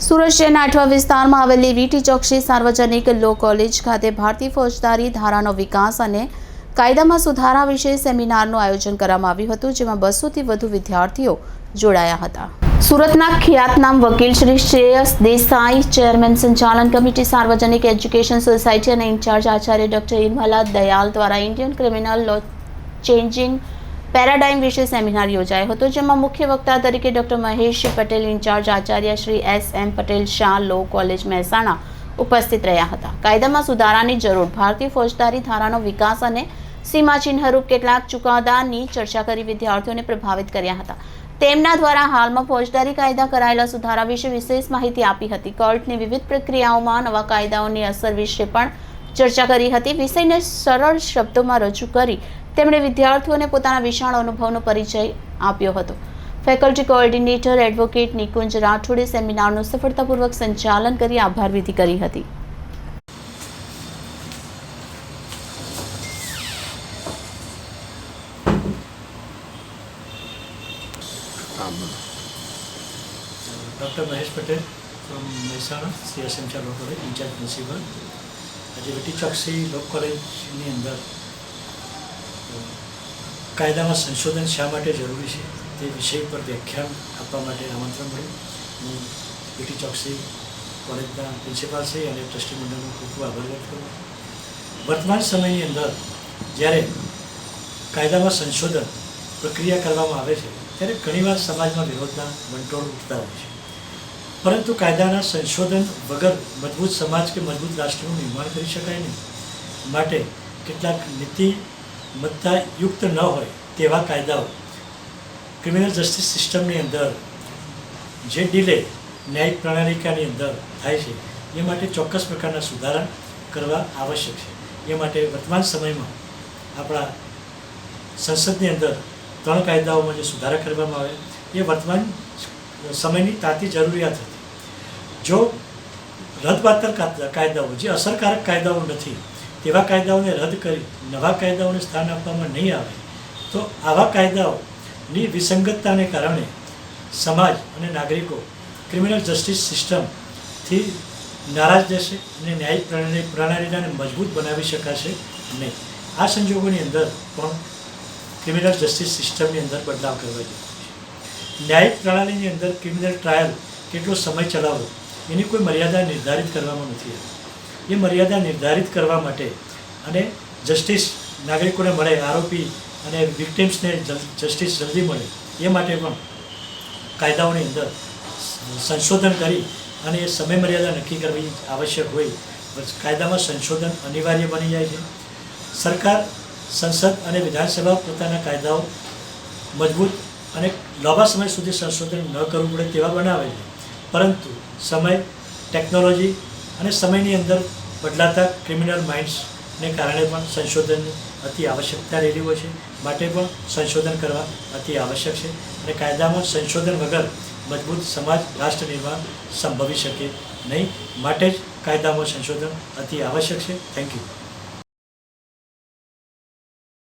સુરત શહેરના અઠવા વિસ્તારમાં આવેલી વીટી ચોકસી સાર્વજનિક લો કોલેજ ખાતે ભારતીય ફોજદારી ધારાનો વિકાસ અને કાયદામાં સુધારા વિશે સેમિનારનું આયોજન કરવામાં આવ્યું હતું, જેમાં 200થી વધુ વિદ્યાર્થીઓ જોડાયા હતા. સુરતના ખ્યાતનામ વકીલ શ્રી શ્રેયસ દેસાઈ, ચેરમેન સંચાલન કમિટી સાર્વજનિક એજ્યુકેશન સોસાયટી અને ઇન્ચાર્જ આચાર્ય ડોક્ટર ઇરમલા દયાલ દ્વારા ઇન્ડિયન ક્રિમિનલ લો ચેન્જિંગ પેરાડાઇમ વિશે સેમિનાર યોજાયો હતો, જેમાં મુખ્ય વક્તા તરીકે ડોક્ટર મહેશ પટેલ, ઇન્ચાર્જ આચાર્ય Shri S.M. Patel Shah law college Mehsana ઉપસ્થિત રહ્યા હતા. કાયદામાં સુધારાની જરૂર, ભારતીય ફોજદારી ધારાનો વિકાસ અને સીમાચિહ્નરૂપ કેટલાક ચુકાદાની ચર્ચા કરી વિદ્યાર્થીઓને પ્રભાવિત કર્યા હતા. તેમના દ્વારા હાલમાં ફોજદારી કાયદા કરાયેલા સુધારા વિશે વિશેષ માહિતી આપી હતી. કોર્ટની વિવિધ પ્રક્રિયાઓમાં નવા કાયદાઓની અસર વિશે પણ ચર્ચા કરી હતી. વિષયને સરળ શબ્દોમાં રજૂ કરી તેમણે વિદ્યાર્થીઓને પોતાના વિશાળ અનુભવનો પરિચય આપ્યો હતો. ફેકલ્ટી કોઓર્ડિનેટર એડવોકેટ નિકુંજ રાઠોડે સેમિનારનું સફળતાપૂર્વક સંચાલન કરી આભાર વિધિ કરી હતી. Doctor Mahesh Patel from Mehsana, CSM ચાલો કોલેજ, ઇન્ચાર્જ પ્રિન્સિપલ. આજે વીટી ચોકસી લો કોલેજની અંદર કાયદામાં સંશોધન શા માટે જરૂરી છે તે વિષય પર વ્યાખ્યાન આપવા માટે આમંત્રણ મળ્યું. હું વીટી ચોકસી કોલેજના પ્રિન્સિપાલ છે અને ટ્રસ્ટી મંડળનો ખૂબ ખૂબ આભાર વ્યક્ત કરું. વર્તમાન સમયની અંદર જ્યારે કાયદામાં સંશોધન પ્રક્રિયા કરવામાં આવે છે ત્યારે ઘણીવાર સમાજમાં વિરોધના વંટોળ ઉઠતા હોય છે, પરંતુ કાયદાના સંશોધન વગર મજબૂત સમાજ કે મજબૂત રાષ્ટ્રનું નિર્માણ કરી શકાય નહીં. માટે કેટલાક નીતિમત્તાયુક્ત ન હોય તેવા કાયદાઓ ક્રિમિનલ જસ્ટિસ સિસ્ટમની અંદર જે ડીલે ન્યાયિક પ્રણાલિકાની અંદર થાય છે એ માટે ચોક્કસ પ્રકારના સુધારા કરવા આવશ્યક છે. એ માટે વર્તમાન સમયમાં આપણા સંસદની અંદર 3 કાયદાઓમાં જે સુધારા કરવામાં આવે એ વર્તમાન સમયની તાતી જરૂરિયાત હતી. જો રદબાતલ કાયદાઓ, જે અસરકારક કાયદાઓ નથી તેવા કાયદાઓને રદ કરી નવા કાયદાઓને સ્થાન આપવામાં નહીં આવે તો આવા કાયદાઓની વિસંગતતાને કારણે સમાજ અને નાગરિકો ક્રિમિનલ જસ્ટિસ સિસ્ટમથી નારાજ રહેશે અને ન્યાયિક પ્રણાલીને મજબૂત બનાવી શકાશે નહીં. આ સંજોગોની અંદર પણ ક્રિમિનલ જસ્ટિસ સિસ્ટમની અંદર બદલાવ કરવા જોઈએ. ન્યાયિક પ્રણાલીની અંદર ક્રિમિનલ ટ્રાયલ કેટલો સમય ચલાવવો એની કોઈ મર્યાદા નિર્ધારિત કરવામાં નથી આવી. એ મર્યાદા નિર્ધારિત કરવા માટે અને જસ્ટિસ નાગરિકોને મળે, આરોપી અને વિક્ટિમ્સને જસ્ટિસ જલ્દી મળે એ માટે પણ કાયદાઓની અંદર સંશોધન કરી અને એ સમય મર્યાદા નક્કી કરવી આવશ્યક હોય. કાયદામાં સંશોધન અનિવાર્ય બની જાય છે. સરકાર, સંસદ અને વિધાનસભા પોતાના કાયદાઓ મજબૂત અને લાંબા સમય સુધી સંશોધન ન કરવું પડે તેવા બનાવે છે, પરંતુ સમય, ટેકનોલોજી અને સમયની અંદર બદલાતા ક્રિમિનલ માઇન્ડ્સને કારણે પણ સંશોધનની અતિ આવશ્યકતા રહેલી હોય છે. માટે પણ સંશોધન કરવા અતિ આવશ્યક છે અને કાયદામાં સંશોધન વગર મજબૂત સમાજ, રાષ્ટ્ર નિર્માણ સંભવી શકે નહીં. માટે જ કાયદામાં સંશોધન અતિ આવશ્યક છે. Thank you.